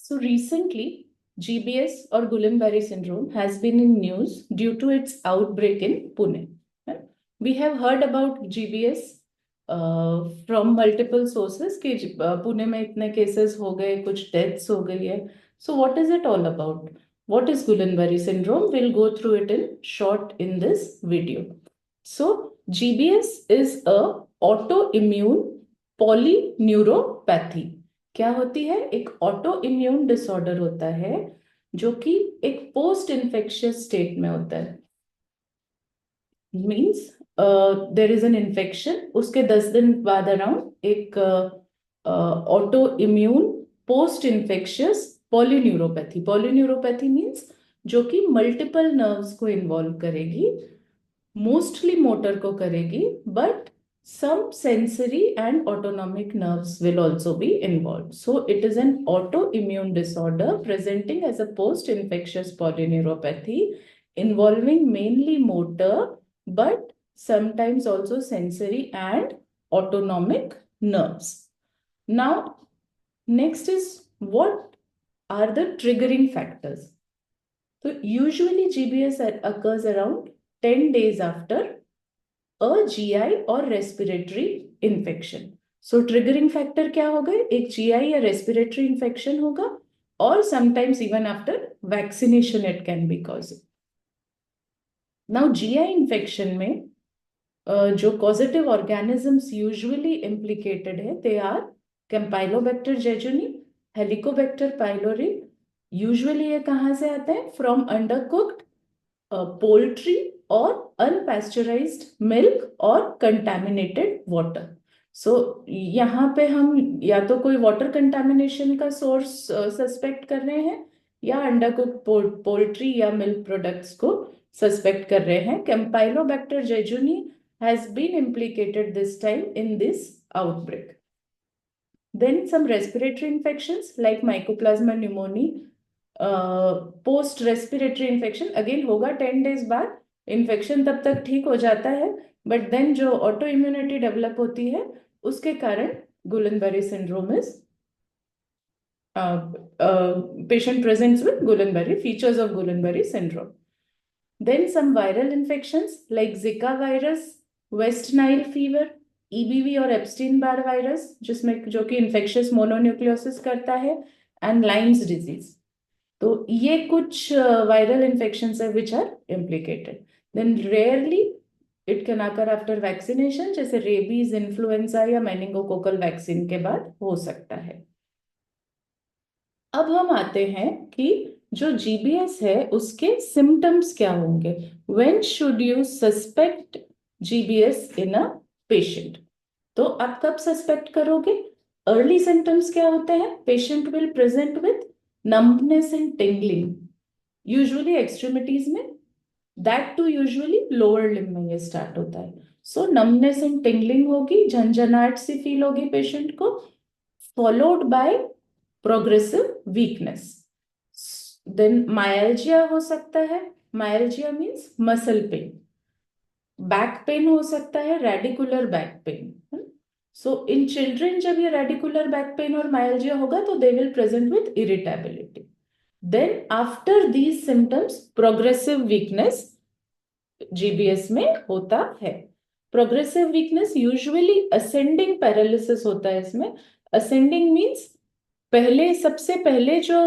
So recently, GBS or Guillain-Barré syndrome has been in news due to its outbreak in Pune. We have heard about GBS from multiple sources कि पुणे में इतने cases हो गए, कुछ deaths हो गई है. So what is it all about? What is Guillain-Barré syndrome? We'll go through it in short in this video. So GBS is a autoimmune polyneuropathy. क्या होती है? एक ऑटो इम्यून डिसऑर्डर होता है जो कि एक पोस्ट इन्फेक्शियस स्टेट में होता है. Means there is an infection, उसके 10 दिन बाद अराउंड एक auto immune post infectious polyneuropathy. Polyneuropathy means जो कि मल्टीपल नर्व्स को इन्वॉल्व करेगी, मोस्टली मोटर को करेगी, but some sensory and autonomic nerves will also be involved. So it is an autoimmune disorder presenting as a post-infectious polyneuropathy involving mainly motor, but sometimes also sensory and autonomic nerves. Now, next is what are the triggering factors? So usually GBS occurs around 10 days after a GI और respiratory infection. So triggering factor क्या होगा? एक GI या respiratory infection होगा, और sometimes even after vaccination it can be caused. Now GI infection में जो causative organisms usually implicated है, they are Campylobacter jejuni, Helicobacter pylori. Usually ये कहाँ से आते हैं? From undercooked poultry और unpasteurized milk और contaminated water. So यहाँ पे हम या तो कोई water contamination का source suspect कर रहे हैं, या undercooked poultry या milk products को suspect कर रहे हैं. Campylobacter jejuni has been implicated this time in this outbreak. Then some respiratory infections like Mycoplasma pneumoniae. Post respiratory infection again होगा 10 डेज बाद. इन्फेक्शन तब तक ठीक हो जाता है, बट देन जो ऑटो इम्यूनिटी डेवलप होती है उसके कारण Gulen-berry syndrome is patient presents with Guillain-Barré, features of Guillain-Barré syndrome. Then some viral infections like Zika virus, West Nile fever, EBV और Epstein-Barr virus जिसमें जो कि infectious mononucleosis करता है, and Lyme's disease. तो ये कुछ viral infections है which are implicated. Then rarely it can occur after vaccination, जैसे rabies, influenza या meningococcal vaccine के बाद हो सकता है. अब हम आते हैं कि जो GBS है उसके सिम्टम्स क्या होंगे. When should you suspect GBS in a patient? तो आप कब सस्पेक्ट करोगे? अर्ली सिम्टम्स क्या होते हैं? Patient will present with numbness and tingling, usually extremities में, that too usually lower limb में ये स्टार्ट होता है. सो numbness and tingling होगी, झंझनाहट सी फील होगी पेशेंट को, followed by progressive weakness. Then myalgia हो सकता है. Myalgia means muscle pain. Back pain हो सकता है, radicular back pain. So in children जब ये रेडिकुलर बैक पेन और मायल्जिया होगा तो they will present with irritability. Then after these symptoms progressive weakness GBS में होता है. Progressive weakness usually ascending paralysis होता है इसमें. असेंडिंग मीन्स पहले सबसे पहले जो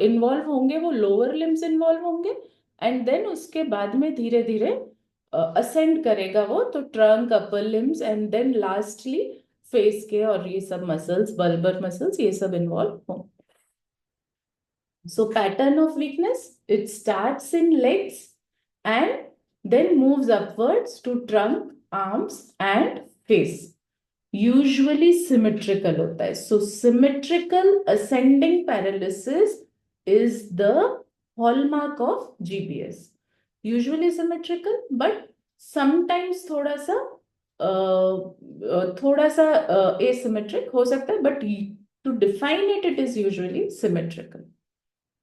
इन्वॉल्व होंगे वो लोअर लिम्स इन्वॉल्व होंगे, एंड देन उसके बाद में धीरे धीरे असेंड करेगा वो, तो trunk, upper limbs, and then lastly face के और ये सब मसल्स, बल्बर मसल्स, ये सब इन्वॉल्व होंगे. So pattern of weakness, it starts in legs and then moves upwards to trunk, arms and face. Usually symmetrical होता है. So symmetrical ascending paralysis is the hallmark of GBS. Usually symmetrical, but sometimes थोड़ा सा asymmetric हो सकता है, but to define it, it is usually symmetrical.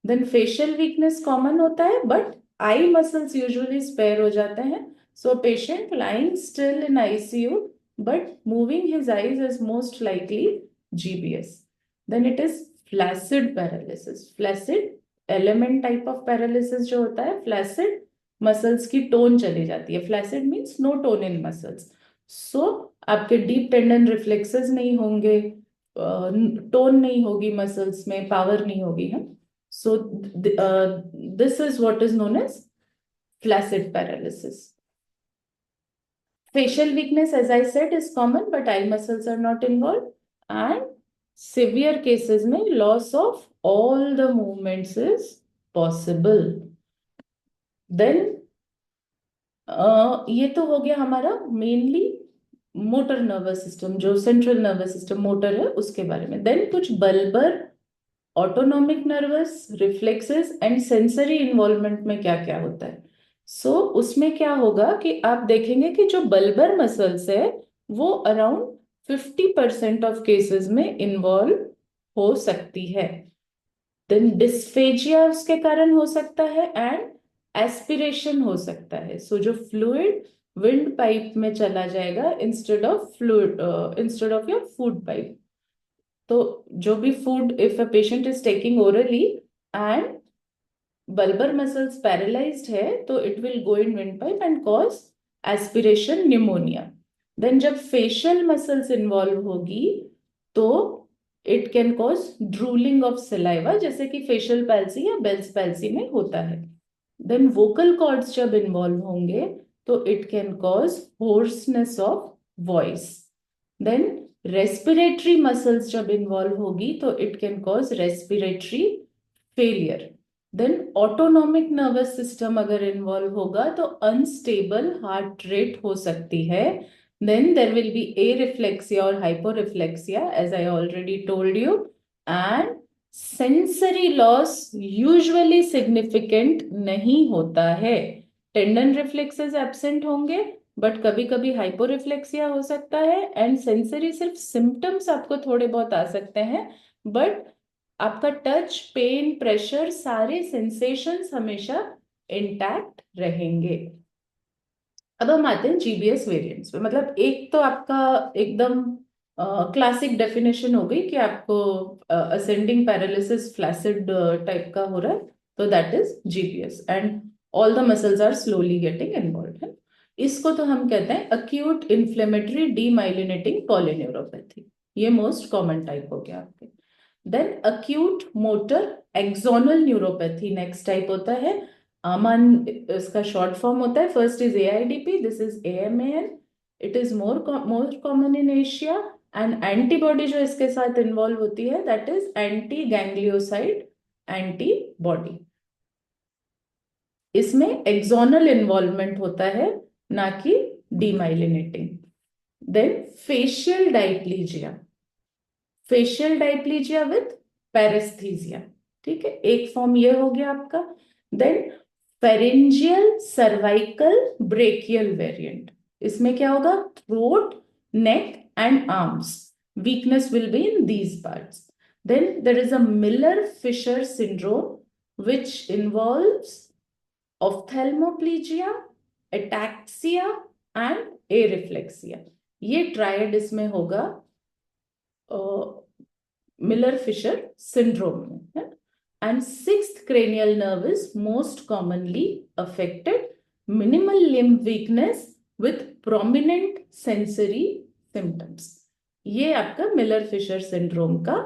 Then facial weakness common होता है, but eye muscles usually spare हो जाते हैं. So patient lying still in ICU but moving his eyes is most likely GBS. Then it is flaccid paralysis. Flaccid element type of paralysis जो होता है, flaccid muscles की tone चली जाती है। Flaccid means no tone in muscles. So आपके deep tendon reflexes नहीं होंगे, टोन नहीं होगी मसल्स में, पावर नहीं होगी। हम so this is what is known as flaccid paralysis. Facial weakness, as I said, is common, but eye muscles are not involved. And severe cases में loss of all the movements is possible. Then ये तो हो गया हमारा mainly motor nervous system, जो central nervous system motor है उसके बारे में। देन कुछ bulbar autonomic nervous, reflexes and sensory involvement में क्या क्या होता है। उसमें क्या होगा कि आप देखेंगे कि जो बल्बर मसल्स है वो अराउंड 50% ऑफ केसेस में इन्वॉल्व हो सकती है। देन डिस्फेजिया उसके कारण हो सकता है, एंड एस्पिरेशन हो सकता है। जो फ्लूइड विंड पाइप में चला जाएगा instead of your food pipe. तो जो भी food, if a patient is taking orally and bulbar muscles paralysed है, तो it will go in wind pipe and cause aspiration pneumonia. Then जब फेशियल मसल्स इन्वॉल्व होगी तो it can cause drooling of saliva, जैसे कि facial palsy या Bell's palsy में होता है। देन वोकल कॉर्ड्स जब इन्वॉल्व होंगे तो it can cause hoarseness of voice. Then respiratory muscles जब इन्वॉल्व होगी तो it can cause respiratory failure. Then autonomic nervous system अगर इन्वॉल्व होगा तो अनस्टेबल हार्ट रेट हो सकती है। Then there will be areflexia और hyporeflexia, as I already told you. And sensory loss usually significant नहीं होता है। टेंडन रिफ्लेक्सेस एब्सेंट होंगे, बट कभी कभी हाइपोरिफ्लेक्सिया हो सकता है, एंड सेंसरी सिर्फ सिम्टम्स आपको थोड़े बहुत आ सकते हैं, बट आपका टच, पेन, प्रेशर, सारे सेंसेशंस हमेशा इंटैक्ट रहेंगे। अब हम आते हैं जीबीएस वेरिएंट्स पे। मतलब एक तो आपका एकदम क्लासिक डेफिनेशन हो गई कि आपको असेंडिंग पैरालिसिस फ्लैसिड टाइप का हो रहा है, तो that is GBS and all the muscles are slowly getting involve है। इसको तो हम कहते हैं अक्यूट इन्फ्लेमेटरी डीमाइलिनेटिंग पॉलीन्यूरोपैथी। ये मोस्ट कॉमन टाइप हो गया आपके। Then acute motor axonal neuropathy next type होता है। आमान इसका शॉर्ट फॉर्म होता है। First is AIDP, this is AMAN. It is more common in Asia, and antibody जो इसके साथ इन्वॉल्व होती है that is anti ganglioside antibody. इसमें एक्सोनल इन्वॉल्वमेंट होता है, ना कि demyelinating. Then facial diplegia, facial diplegia with paresthesia. ठीक है, एक फॉर्म ये हो गया आपका। Then pharyngeal cervical brachial variant, इसमें क्या होगा, throat, neck and arms, weakness will be in these parts. Then there is a Miller Fisher syndrome which involves ophthalmoplegia, ataxia and areflexia. ये ट्रायड इसमें होगा मिलर फिशर सिंड्रोम में। And sixth cranial nerve is most commonly affected, minimal limb weakness with prominent sensory symptoms. ये आपका Miller Fisher syndrome का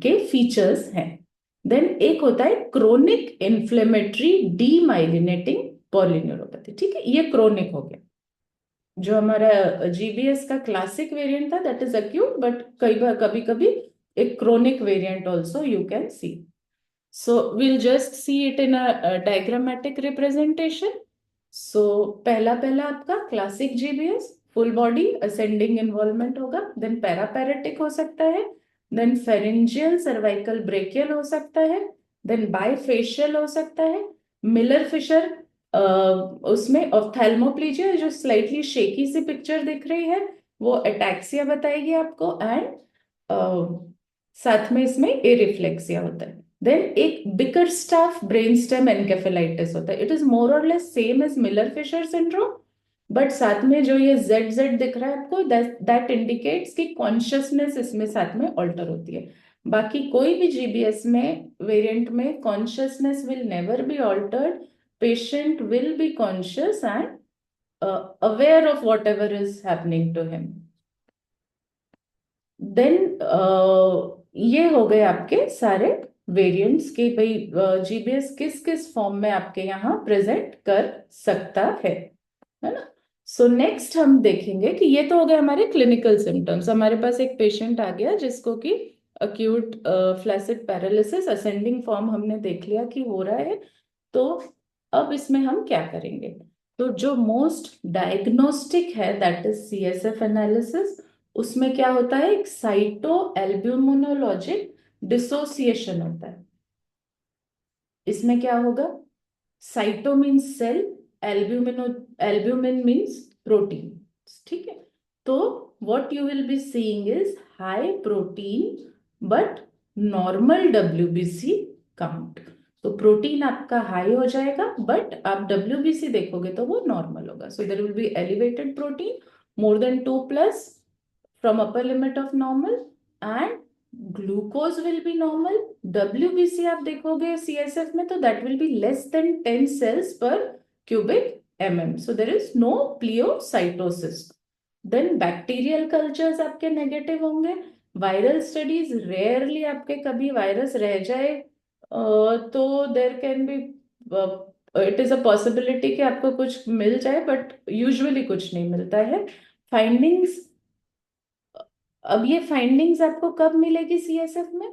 के features हैं। Then एक होता है क्रोनिक इन्फ्लेमेटरी डीमाइलिनेटिंग पॉलीन्यूरोपैथी। ठीक है, ये क्रोनिक हो गया। जो हमारा जीबीएस का क्लासिक वेरिएंट था दैट इज अक्यूट, बट कई बार कभी कभी एक chronic variant also you can see. So will just see it in a diagrammatic representation. So पहला पहला आपका classic GBS full body ascending involvement होगा। देन पैरापैरेटिक हो सकता है, देन फेरेंजियल सर्वाइकल ब्रेकियल हो सकता है, देन बायफेशियल हो सकता है, मिलर फिशर, उसमें ऑफ्थेल्मोप्लीजिया जो स्लाइटली शेकी सी पिक्चर दिख रही है वो एटैक्सिया बताएगी आपको, एंड साथ में इसमें एरिफ्लेक्सिया होता है। देन एक बिकरस्टाफ ब्रेन स्टेम एनकेफेलाइटिस होता है। इट इज मोर और less same as Miller Fisher syndrome, but साथ में जो ये जेड जेड दिख रहा है आपको, दैट इंडिकेट्स कि कॉन्शियसनेस इसमें साथ में ऑल्टर होती है। बाकी कोई भी जीबीएस में वेरिएंट में consciousness will never be altered, patient will be conscious and aware of whatever is happening to him. Then ये हो गए आपके सारे वेरिएंट्स के भाई जीबीएस किस किस फॉर्म में आपके यहाँ प्रेजेंट कर सकता है ना। सो नेक्स्ट हम देखेंगे कि ये तो हो गए हमारे क्लिनिकल सिम्टम्स। हमारे पास एक पेशेंट आ गया जिसको कि acute flaccid paralysis ascending form हमने देख लिया कि हो रहा है। तो अब इसमें हम क्या करेंगे, तो जो मोस्ट डायग्नोस्टिक है दैट इज सीएसएफ एनालिसिस। उसमें क्या होता है, एक साइटो एल्ब्यूमिनोलॉजिक डिसोसिएशन होता है। इसमें क्या होगा, cyto means cell, albumino albumin means protein, ठीक है। तो what you will be seeing is high protein but normal WBC count. तो प्रोटीन आपका हाई हो जाएगा बट आप डब्ल्यूबीसी देखोगे तो वो नॉर्मल होगा। So there will be elevated protein more than 2+ from upper limit of normal and glucose will be normal। WBC आप देखोगे CSF में तो that will be less than 10 cells per cubic mm, so there is no pleocytosis। then bacterial cultures आपके negative होंगे। Viral studies rarely आपके कभी virus रह जाए तो there can be, it is a possibility कि आपको कुछ मिल जाए बट यूजुअली कुछ नहीं मिलता है। फाइंडिंग्स, अब ये फाइंडिंग्स आपको कब मिलेगी सीएसएफ में,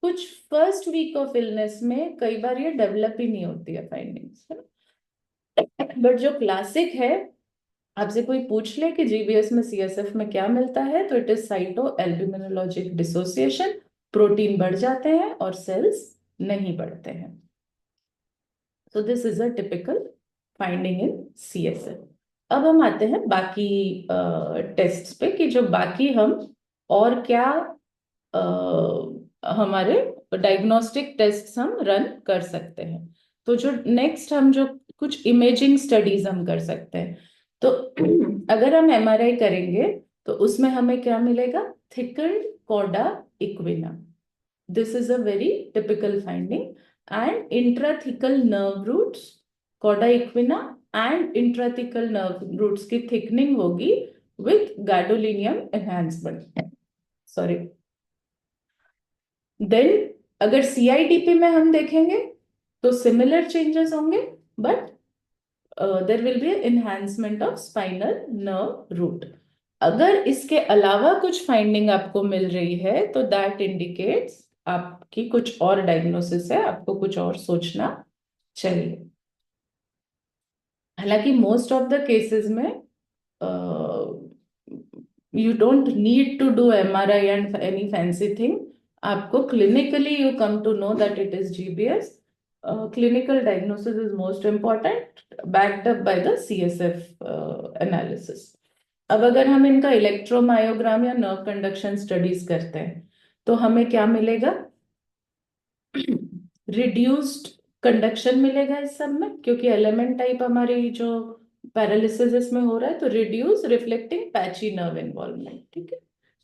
कुछ फर्स्ट वीक ऑफ इलनेस में कई बार ये डेवलप ही नहीं होती है फाइंडिंग्स, है ना। बट जो क्लासिक है, आपसे कोई पूछ ले कि जीबीएस में सीएसएफ में क्या मिलता है, तो it is cyto albuminologic dissociation. Protein बढ़ जाते हैं और सेल्स नहीं बढ़ते हैं। So this is a typical finding in CSF. अब हम आते हैं बाकी टेस्ट्स पे कि जो बाकी हम और क्या हमारे डायग्नोस्टिक टेस्ट हम रन कर सकते हैं। तो जो नेक्स्ट हम जो कुछ इमेजिंग स्टडीज हम कर सकते हैं, तो अगर हम एमआरआई करेंगे तो उसमें हमें क्या मिलेगा, thickened cauda equina. This is a very typical finding and intrathecal nerve roots, cauda equina and intrathecal nerve roots की थिकनिंग होगी with gadolinium enhancement, sorry. Then अगर सीआईडीपी में हम देखेंगे तो सिमिलर चेंजेस होंगे but there will be enhancement of spinal nerve root. अगर इसके अलावा कुछ फाइंडिंग आपको मिल रही है तो दैट इंडिकेट्स आपकी कुछ और डायग्नोसिस है, आपको कुछ और सोचना चाहिए। हालांकि मोस्ट ऑफ द केसेस में you don't need to do MRI and any fancy thing. आपको clinically you come to know that it is GBS. Clinical diagnosis is most important, backed up by the CSF analysis. अब अगर हम इनका electromyogram या nerve conduction studies करते हैं तो हमें क्या मिलेगा, रिड्यूस्ड कंडक्शन मिलेगा इस सब में, क्योंकि एलिमेंट टाइप हमारी जो पैरालिसिस इसमें हो रहा है, तो reduce reflecting patchy nerve involvement, ठीक है,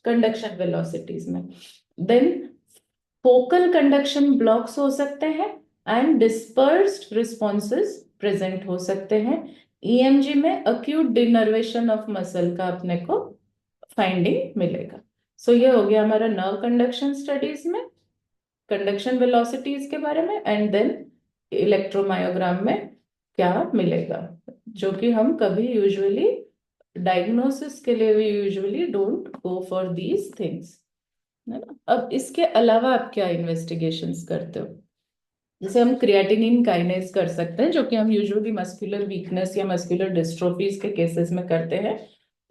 कंडक्शन वेलोसिटीज में। देन फोकल कंडक्शन ब्लॉक्स हो सकते हैं एंड डिस्पर्स्ड रिस्पॉन्सेस प्रेजेंट हो सकते हैं। ईएमजी में अक्यूट डिनर्वेशन ऑफ मसल का अपने को फाइंडिंग मिलेगा। सो ये हो गया हमारा नर्व कंडक्शन स्टडीज में कंडक्शन वेलोसिटीज के बारे में, एंड देन इलेक्ट्रोमायोग्राम में क्या मिलेगा, जो कि हम कभी यूजुअली डायग्नोसिस के लिए भी usually don't go for these things, है ना। अब इसके अलावा आप क्या इन्वेस्टिगेशंस करते हो, जैसे हम क्रिएटिनिन काइनेज कर सकते हैं, जो कि हम यूजुअली मस्कुलर वीकनेस या मस्कुलर डिस्ट्रोफीज के केसेस में करते हैं।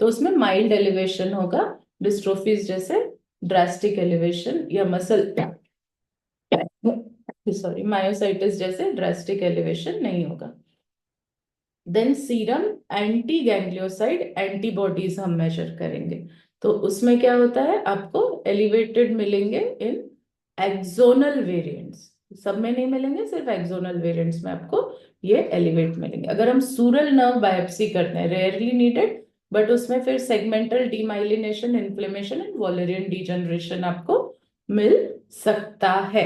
तो उसमें माइल्ड एलिवेशन होगा, डिस्ट्रोफीज जैसे ड्रास्टिक एलिवेशन या मसल सॉरी मायोसाइटिस जैसे ड्रास्टिक एलिवेशन नहीं होगा। Then serum anti ganglioside antibodies हम मेजर करेंगे, तो उसमें क्या होता है, आपको एलिवेटेड मिलेंगे इन एक्सोनल वेरिएंट्स। सब में नहीं मिलेंगे, सिर्फ एक्सोनल वेरिएंट्स में आपको ये एलिवेट मिलेंगे। अगर हम सूरल नर्व बायोप्सी करते हैं, रेयरली नीडेड, बट उसमें फिर segmental demyelination, inflammation and Wallerian degeneration आपको मिल सकता है।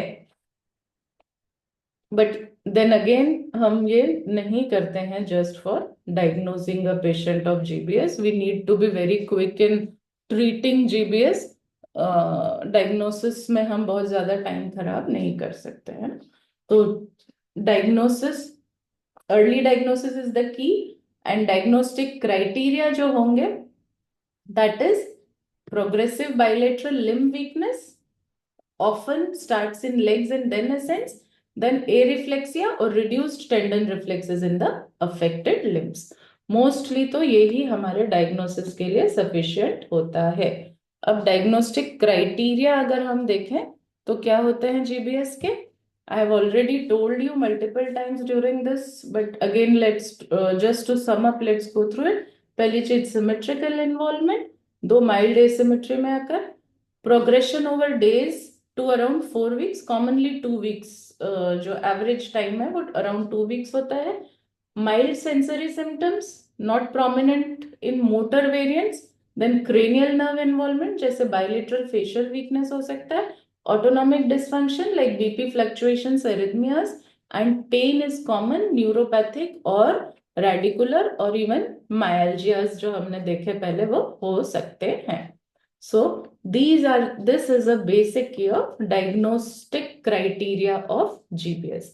बट देन अगेन हम ये नहीं करते हैं just for diagnosing a patient of GBS, we need to be very quick in treating GBS. Diagnosis में हम बहुत ज्यादा टाइम खराब नहीं कर सकते हैं। तो diagnosis, early diagnosis is the key, and diagnostic criteria जो होंगे, that is progressive bilateral limb weakness, often starts in legs and then ascends, then areflexia or reduced tendon reflexes in the affected limbs. Mostly तो यही हमारे diagnosis के लिए sufficient होता है। अब डायग्नोस्टिक क्राइटेरिया अगर हम देखें तो क्या होते हैं जीबीएस के, I have already told you multiple times during this, but again let's just to sum up, let's go through it. पहली चीज सिमेट्रिकल इन्वॉल्वमेंट, दो माइल्ड एसिमेट्री में आकर, progression over days to around 4 weeks, commonly 2 weeks, जो average time है वो around 2 weeks होता है। Mild sensory symptoms, not prominent in motor variants, then cranial nerve involvement, जैसे बायलेटरल फेशियल वीकनेस हो सकता है, autonomic dysfunction like BP fluctuations, arrhythmias, and pain is common, neuropathic और रेडिकुलर और इवन मायल्जियाज जो हमने देखे पहले वो हो सकते हैं। So this is a basic key of diagnostic criteria of GBS.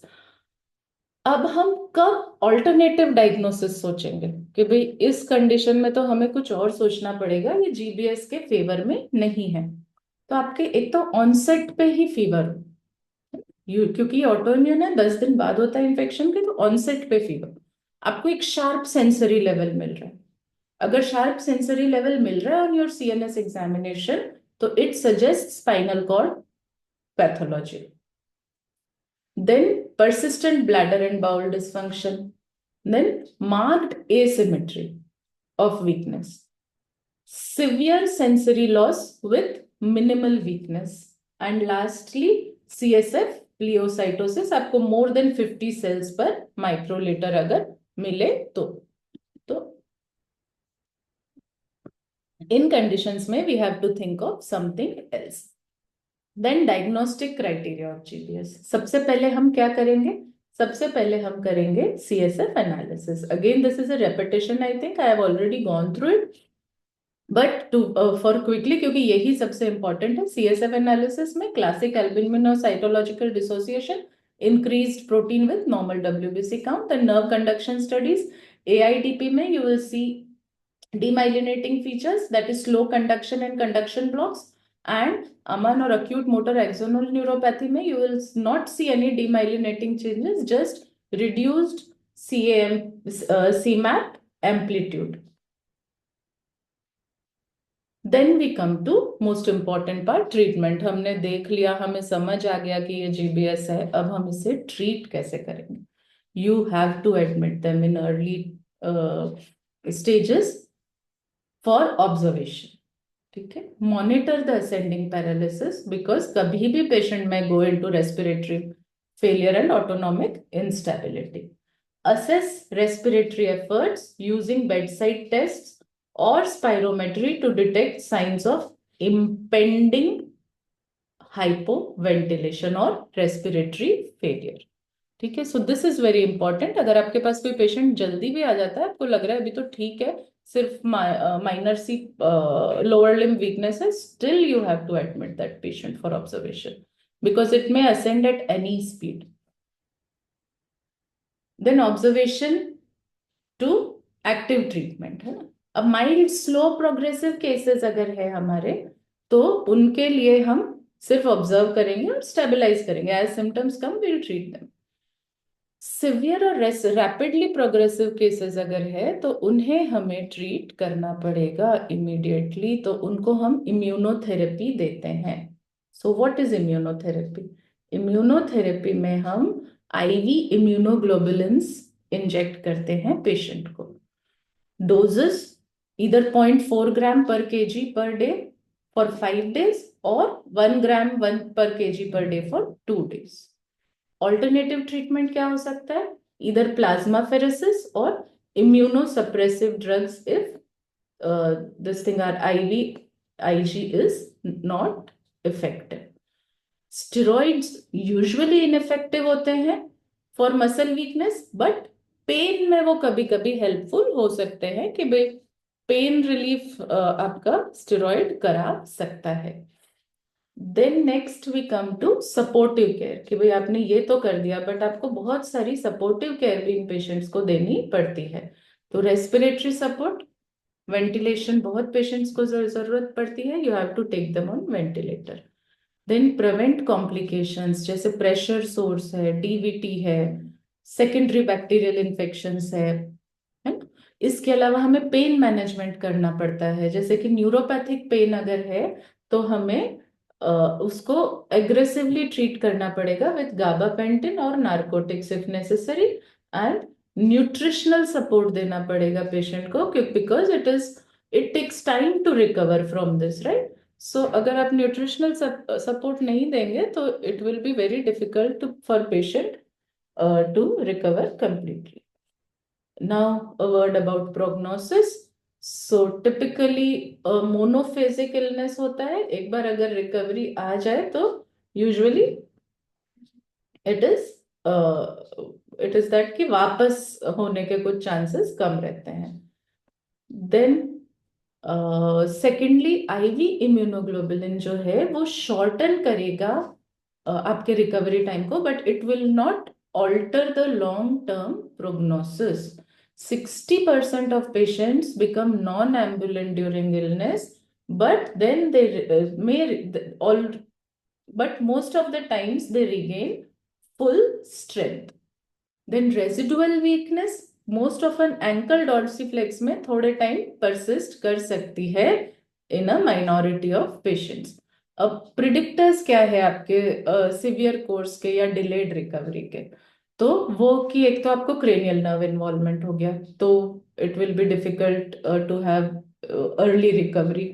अब हम कब ऑल्टरनेटिव डायग्नोसिस सोचेंगे कि भाई इस कंडीशन में तो हमें कुछ और सोचना पड़ेगा, ये जीबीएस के फेवर में नहीं है। तो आपके एक तो ऑनसेट पे ही फीवर, क्योंकि ऑटो इम्यून है, 10 दिन बाद होता है इन्फेक्शन के, तो ऑनसेट पे फीवर, आपको एक शार्प सेंसरी लेवल मिल रहा है। अगर शार्प सेंसरी लेवल मिल रहा है ऑन योर सीएनएस एग्जामिनेशन, तो it suggest spinal cord pathology. Then persistent bladder and bowel dysfunction, then marked asymmetry of weakness, severe sensory loss with minimal weakness, and lastly CSF pleocytosis, आपको more than 50 cells per microliter अगर मिले तो इन conditions में we have to think of something else. Then diagnostic criteria of GBS, सबसे पहले हम क्या करेंगे, सबसे पहले हम करेंगे CSF analysis. Again this is a repetition, I think I have already gone through it, but to for quickly, क्योंकि यही सबसे इंपॉर्टेंट है। सीएसएफ एनालिसिस में classic albuminocytological dissociation, increased protein with normal WBC count, and nerve conduction studies, AIDP में you will see demyelinating features, that is slow conduction and conduction blocks, and aman or acute motor axonal neuropathy mein you will not see any demyelinating changes, just reduced CMAP amplitude. Then we come to most important part, treatment. हमने देख लिया, हमें समझ आ गया कि ये GBS है, अब हम इसे ट्रीट कैसे करेंगे। You have to admit them in early stages for observation, ठीक है। Monitor the ascending paralysis, because कभी भी पेशेंट में go into respiratory failure and autonomic instability. Assess respiratory efforts using bedside tests और spirometry to detect signs of impending hypoventilation और respiratory failure, ठीक है। So this is very important. अगर आपके पास कोई पेशेंट जल्दी भी आ जाता है, आपको लग रहा है अभी तो ठीक है, सिर्फ minor see lower limb weakness है, still you have to admit that patient for observation, because it may ascend at any speed. Then observation to active treatment, है ना। अब माइल्ड स्लो प्रोग्रेसिव केसेस अगर है हमारे, तो उनके लिए हम सिर्फ ऑब्जर्व करेंगे और स्टेबलाइज करेंगे, as symptoms come will treat them. Severe और रैपिडली प्रोग्रेसिव केसेस अगर है तो उन्हें हमें ट्रीट करना पड़ेगा इमीडिएटली, तो उनको हम इम्यूनोथेरेपी देते हैं। So what is immunotherapy? Immunotherapy में हम आईवी इम्यूनोग्लोबुलिन्स इंजेक्ट करते हैं पेशेंट को। डोजेस इधर 0.4 ग्राम पर KG per day for 5 days और 1 ग्राम 1 पर KG per day for 2 days। Alternative treatment क्या हो सकता है? इधर प्लाज्माफेरेसिस और immunosuppressive drugs if this thing our IG is not effective. Steroids usually ineffective होते हैं for muscle weakness, but pain में वो कभी कभी हेल्पफुल हो सकते हैं कि भाई पेन रिलीफ आपका स्टेरॉइड करा सकता है। Then next we come to supportive care कि भाई आपने ये तो कर दिया बट आपको बहुत सारी सपोर्टिव केयर भी इन पेशेंट्स को देनी पड़ती है। तो रेस्पिरेटरी सपोर्ट, वेंटिलेशन बहुत पेशेंट्स को जरूरत पड़ती है, you have to take them on ventilator. Then prevent complications जैसे प्रेशर सोर्स है, डीवीटी है, सेकेंडरी बैक्टीरियल इन्फेक्शंस है ना। इसके अलावा हमें पेन मैनेजमेंट करना पड़ता है, जैसे कि न्यूरोपैथिक पेन अगर है तो हमें उसको एग्रेसिवली ट्रीट करना पड़ेगा विद गाबापेंटिन और narcotics if necessary, and nutritional support देना पड़ेगा पेशेंट को, because it takes time to recover from this, right. So अगर आप न्यूट्रिशनल सपोर्ट नहीं देंगे तो it will be very difficult for patient to recover completely. Now, a word about prognosis. So, typically, monophasic illness होता है। एक बार अगर recovery आ जाए तो usually it is it is that कि वापस होने के कुछ चांसेस कम रहते हैं। देन सेकेंडली आईवी इम्यूनोग्लोबुलिन जो है वो शॉर्टन करेगा आपके रिकवरी टाइम को, but it will not alter the long term prognosis. 60% of patients become non-ambulant during illness, but then they all, but most of the times they regain full strength. Then residual weakness, most of an ankle dorsiflex में थोड़े time persist कर सकती है in a minority of patients. अब predictors क्या है आपके severe course के या डिलेड रिकवरी के? तो वो कि एक तो आपको क्रेनियल नर्व इन्वॉल्वमेंट हो गया, तो it will be difficult to have early recovery.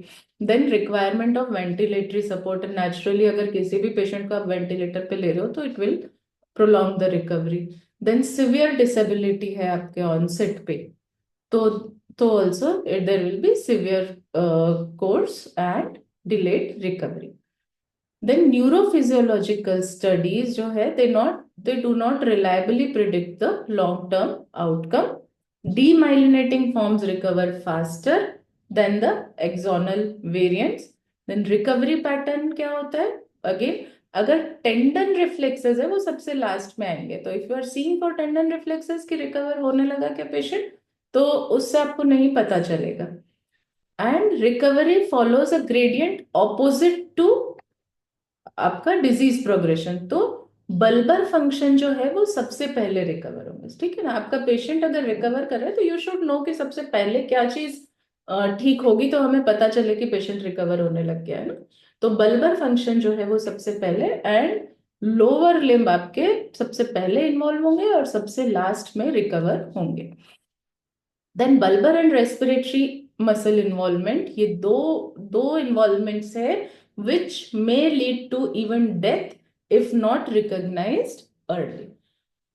Then requirement of ventilatory support, naturally अगर किसी भी पेशेंट को आप वेंटिलेटर पे ले रहे हो तो it will prolong the recovery. Then severe disability है आपके ऑनसेट पे, तो also there will be severe course and delayed recovery. Then neurophysiological studies जो है they do not reliably predict the long term outcome. Demyelinating forms recover faster than the axonal variants. Then recovery pattern क्या होता है? Again अगर tendon reflexes है वो सबसे last में आएंगे, तो if you are seeing for tendon reflexes की रिकवर होने लगा क्या पेशेंट, तो उससे आपको नहीं पता चलेगा। And recovery follows a gradient opposite to आपका डिजीज प्रोग्रेशन। तो बल्बर फंक्शन जो है वो सबसे पहले रिकवर होंगे, ठीक है ना। आपका पेशेंट अगर रिकवर कर रहा है तो यू शुड नो कि सबसे पहले क्या चीज ठीक होगी, तो हमें पता चले कि पेशेंट रिकवर होने लग गया है ना। तो बल्बर फंक्शन जो है वो सबसे पहले, एंड लोअर लिम्ब आपके सबसे पहले इन्वॉल्व होंगे और सबसे लास्ट में रिकवर होंगे। Then bulbar and respiratory muscle involvement, ये दो दो इन्वॉल्वमेंट्स है which may lead to even death if not recognized early.